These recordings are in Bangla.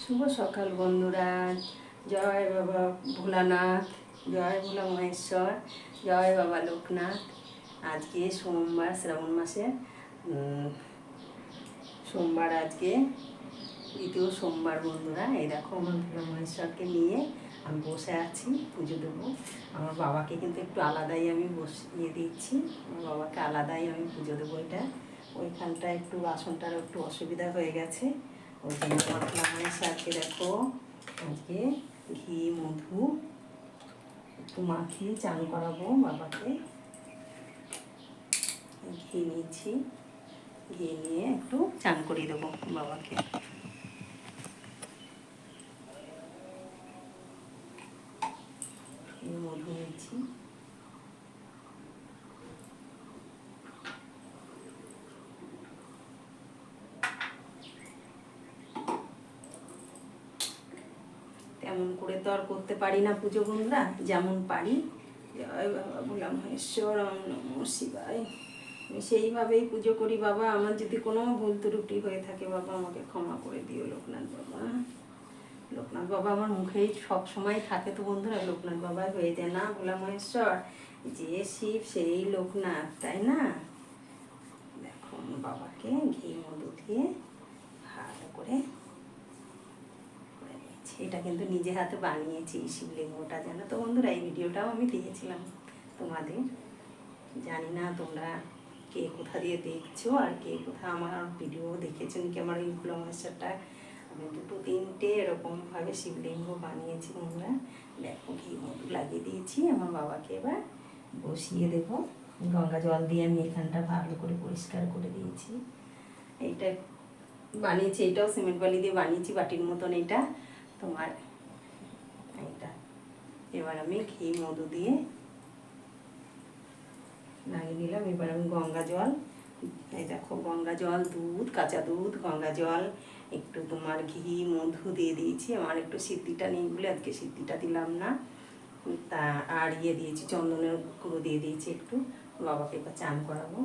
শুভ সকাল বন্ধুরা। জয় বাবা ভোলানাথ, জয় ভোলা মহেশ্বর, জয় বাবা লোকনাথ। আজকে সোমবার, শ্রাবণ মাসের সোমবার, আজকে দ্বিতীয় সোমবার বন্ধুরা। এই দেখো আমার ভোলা মহেশ্বরকে নিয়ে আমি বসে আছি, পুজো দেবো। আমার বাবাকে কিন্তু একটু আলাদাই আমি বসিয়ে দিচ্ছি, আমার বাবাকে আলাদাই আমি পুজো দেবো। এটা ওইখানটা একটু বাসনটার একটু অসুবিধা হয়ে গেছে, ওই জন্য আমার ভোলা মহেশ্বরকে দেখো আজকে ঘি মধু একটু মাখিয়ে চান করাবো বাবাকে। ঘি নিয়েছি, ঘি নিয়ে একটু চান করিয়ে দেবো বাবাকে। মধু নিচ্ছি, তেমন করে তো আর করতে পারি না পুজো বন্ধুরা, যেমন পারি। জয় বাবা ভোলা মহেশ্বর, ওম নমঃ শিবায়। আমি সেইভাবেই পুজো করি বাবা। আমার যদি কোনো ভুল ত্রুটি হয়ে থাকে বাবা, আমাকে ক্ষমা করে দিও লোকনাথ বাবা। লোকনাথ বাবা আমার মুখেই সব সময় থাকে তো বন্ধুরা, লোকনাথ বাবা হয়ে যায় না ভোলা মহেশ্বর, যে শিব সেই লোকনাথ, তাই না? দেখো আমার বাবাকে ঘি মধু দিয়ে ভালো করে নিয়েছি। এটা কিন্তু নিজে হাতে বানিয়েছি শিবলিঙ্গটা, জানো তো বন্ধুরা। এই ভিডিওটাও আমি দিয়েছিলাম তোমাদের, জানি না তোমরা কে কোথা দিয়ে দেখছো আর কে কোথা আমার ভিডিও দেখেছেন কি। আমার এই ভোলা মহেশ্বরটা আমি দুটো তিনটে এরকমভাবে শিবলিঙ্গ বানিয়েছি বন্ধুরা। দেখো ঘি মধু লাগিয়ে দিয়েছি, আমার বাবাকে এবার বসিয়ে দেব। গঙ্গা জল দিয়ে আমি এখানটা ভালো করে পরিষ্কার করে দিয়েছি। এইটা বানিয়েছি, এটাও সিমেন্ট বালি দিয়ে বানিয়েছি, বাটির মতন এটা তোমার। এইটা এবার আমি ঘি মধু দিয়ে লাগিয়ে দিলাম। এবার আমি গঙ্গা জল, এই দেখো গঙ্গা জল, দুধ, কাঁচা দুধ, গঙ্গা জল, একটু তোমার ঘি মধু দিয়ে দিয়েছি। আমার একটু সিদ্ধিটা নেই বলে আজকে সিদ্ধিটা দিলাম না, তা আর দিয়েছি চন্দনের গুঁড়ো দিয়ে দিয়েছি একটু। বাবাকে এবার চান করাবো।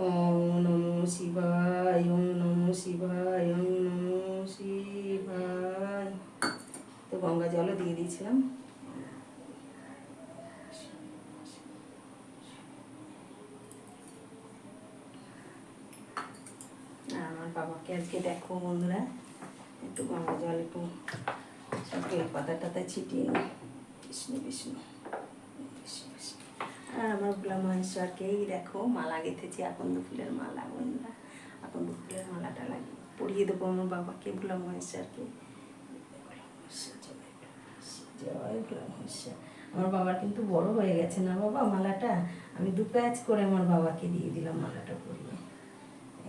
ওম নমঃ শিবায়, ওম নমঃ শিবায়, ওম নমঃ শিবায়। তো গঙ্গা জলও দিয়ে দিয়েছিলাম। আর আমার বাবাকে আজকে দেখো বন্ধুরা, একটু গঙ্গা জল একটু সব পাতা টাতা ছিটিয়ে নিই। কৃষ্ণ বিষ্ণু, কৃষ্ণ বিষ্ণু। আর আমার ভোলা মহেশ্বরকেই দেখো মালা গেঁথেছি, আকন্দ ফুলের মালা বন্ধুরা। আকন্দ ফুলের মালাটা লাগিয়ে পরিয়ে দেবো আমার বাবাকে, ভোলা মহেশ্বরকে। জয় ভোলা মহেশ্বর। আমার বাবার কিন্তু বড় হয়ে গেছে না বাবা মালাটা, আমি দু প্যাচ করে আমার বাবাকে দিয়ে দিলাম মালাটা পরিয়ে।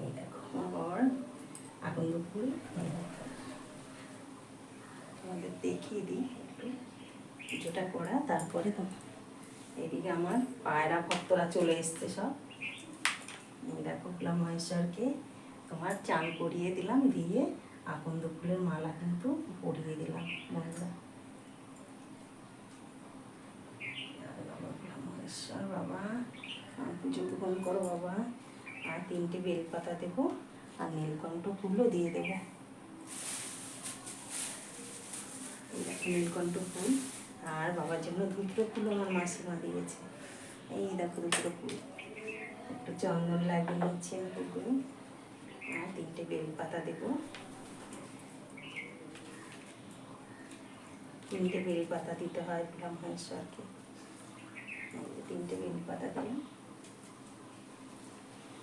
এই দেখো আমার বাবার আকন্দ ফুল। তোমাদের দেখিয়ে দিই একটু পুজোটা করা, তারপরে তো এদিকে আমার পায়রা ভক্তরা চলে এসছে সব। দেখো ভোলা মহেশ্বরকে তোমার চান করিয়ে দিলাম, দিয়ে আকন্দ ফুলের মালা কিন্তু পরিয়ে দিলাম বন্ধুরা। ভোলা মহেশ্বর বাবা, পুজো গ্রহণ করো বাবা। আর তিনটে বেলপাতা দেবো, আর নীলকণ্ঠ ফুলও দিয়ে দেবো। নীলকণ্ঠ ফুল আর বাবার জন্য দুটো ফুল আমার মাসিমা দিয়েছে। এই দেখো দুটো ফুল, একটু চন্দন লাগিয়ে নিচ্ছি আমি ফুলগুলো। আর তিনটে বেলপাতা দেবো, তিনটে বেলপাতা দিতে হয় ভোলা মহেশ্বরকে। তিনটে বেলপাতা দিলাম।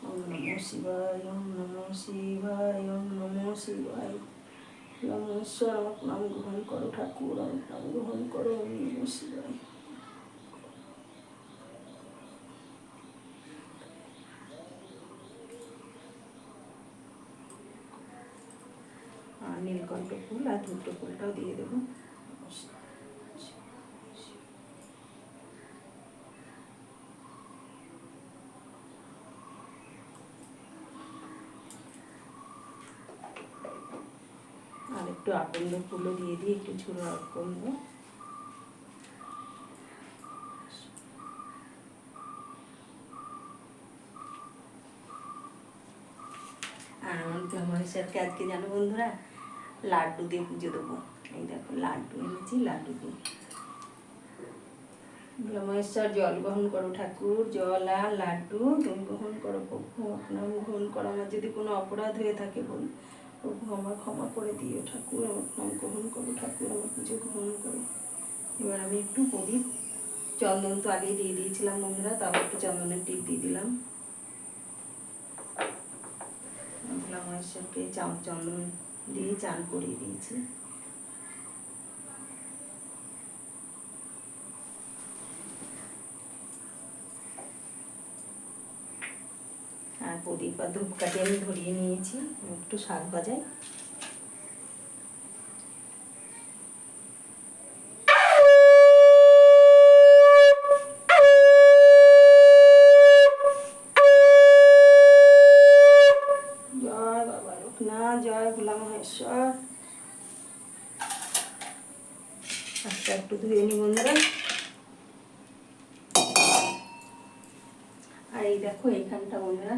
ওম নমঃ শিবায়, ওম নমঃ শিবায়, ওম নমঃ শিবায়। মহেশ্বর আমার নাম গ্রহণ করো ঠাকুর, আমার নাম গ্রহণ করো, ওম নমঃ শিবায়। আর নীলকণ্ঠ ফুল আর দুটো ফুলটাও দিয়ে দেবো। আর একটু আকন্দ ফুলও দিয়ে দিই, একটু ঝুড়ো আকন্দ। আর আমার ভোলা মহেশ্বরকে আজকে জানো বন্ধুরা, লাড্ডু দিয়ে পুজো দেবো। এই দেখো লাড্ডু এনেছি, লাড্ডু দিয়ে ভোলা মহেশ্বর জল গ্রহণ করো ঠাকুর, জল আর লাড্ডু তুমি গ্রহণ করো প্রভু, আপনার গ্রহণ করো। আমার যদি কোনো অপরাধ হয়ে থাকে বল প্রভু আমার ক্ষমা করে দিও ঠাকুর, আমার নাম গ্রহণ করো ঠাকুর, আমার পুজো গ্রহণ করো। এবার আমি একটু প্রদীপ, চন্দন তো আগেই দিয়ে দিয়েছিলাম বন্ধুরা, তাও একটু চন্দনের টিপ দিয়ে দিলাম। ভোলা মহেশ্বরকে চন্দন দিয়ে চান করিয়ে দিয়েছি। আর প্রদীপ আর ধূপকাঠি আমি ধরিয়ে নিয়েছি, একটু শাক বাজাই। জয় বাবা লোকনাথ, জয় ভোলা মহেশ্বর। আচ্ছা একটু ধুয়ে নি বন্ধুরা। আর এই দেখো এইখানটা বন্ধুরা,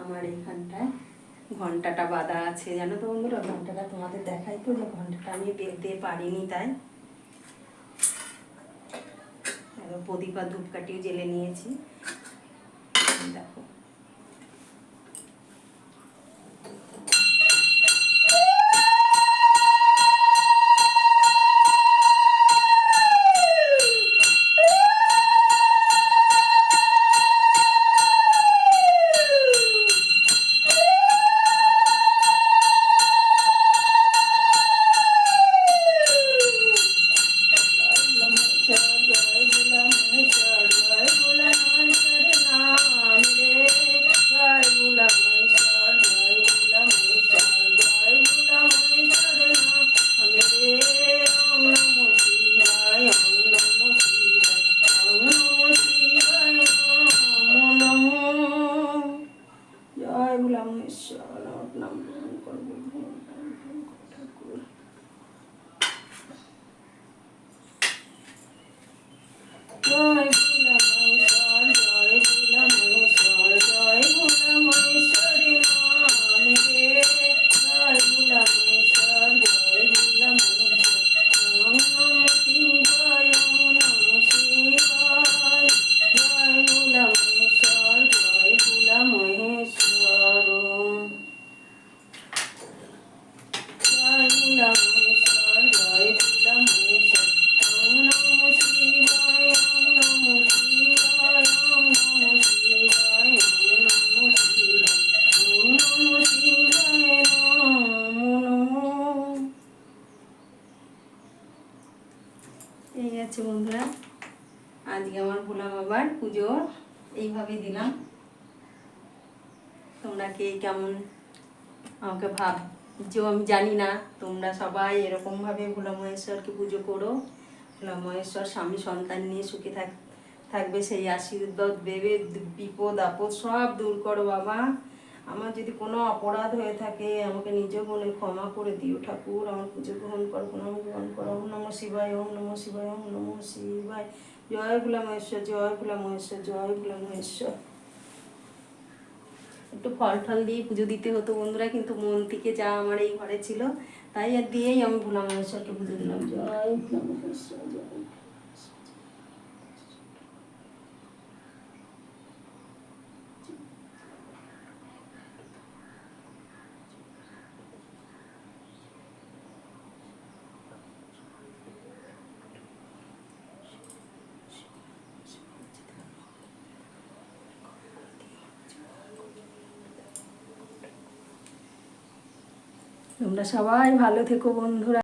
আমার এইখানটায় ঘন্টাটা বাঁধা আছে জানো তো বন্ধুরা। ঘন্টাটা তোমাদের দেখাই তো, যে ঘন্টাটা আমি বেঁধে পারিনি, তাই প্রদীপ আর ধূপকাঠিও জেলে নিয়েছি। দেখো এই আছে বন্ধুরা, আজকে আমার ভোলা বাবার পুজো এইভাবে দিলাম। তোমরা কে কেমন আমাকে ভাবছো আমি জানি না, তোমরা সবাই এরকমভাবে ভোলা মহেশ্বরকে পুজো করো। ভোলা মহেশ্বর স্বামী সন্তান নিয়ে সুখে থাকবে, সেই আশীর্বাদ দেবে। বিপদ আপদ সব দূর করো বাবা। আমার যদি কোনো অপরাধ হয়ে থাকে আমাকে নিজ মনে ক্ষমা করে দিও ঠাকুর, আমার পুজো গ্রহণ করো, প্রণাম গ্রহণ করো। ওম নমঃ শিবায়, ওম নমঃ শিবায়, ওম নমঃ শিবায়। জয় ভোলা মহেশ্বর, জয় ভোলা মহেশ্বর, জয় ভোলা মহেশ্বর। একটু ফল টল দিয়ে পুজো দিতে হতো বন্ধুরা, কিন্তু মন থেকে যা আমার এই ঘরে ছিল তাই আর দিয়েই আমি ভোলা মহেশ্বরকে পুজো দিলাম। জয় ভোলা মহেশ্বর, জয়। তোমরা সবাই ভালো থেকো বন্ধুরা।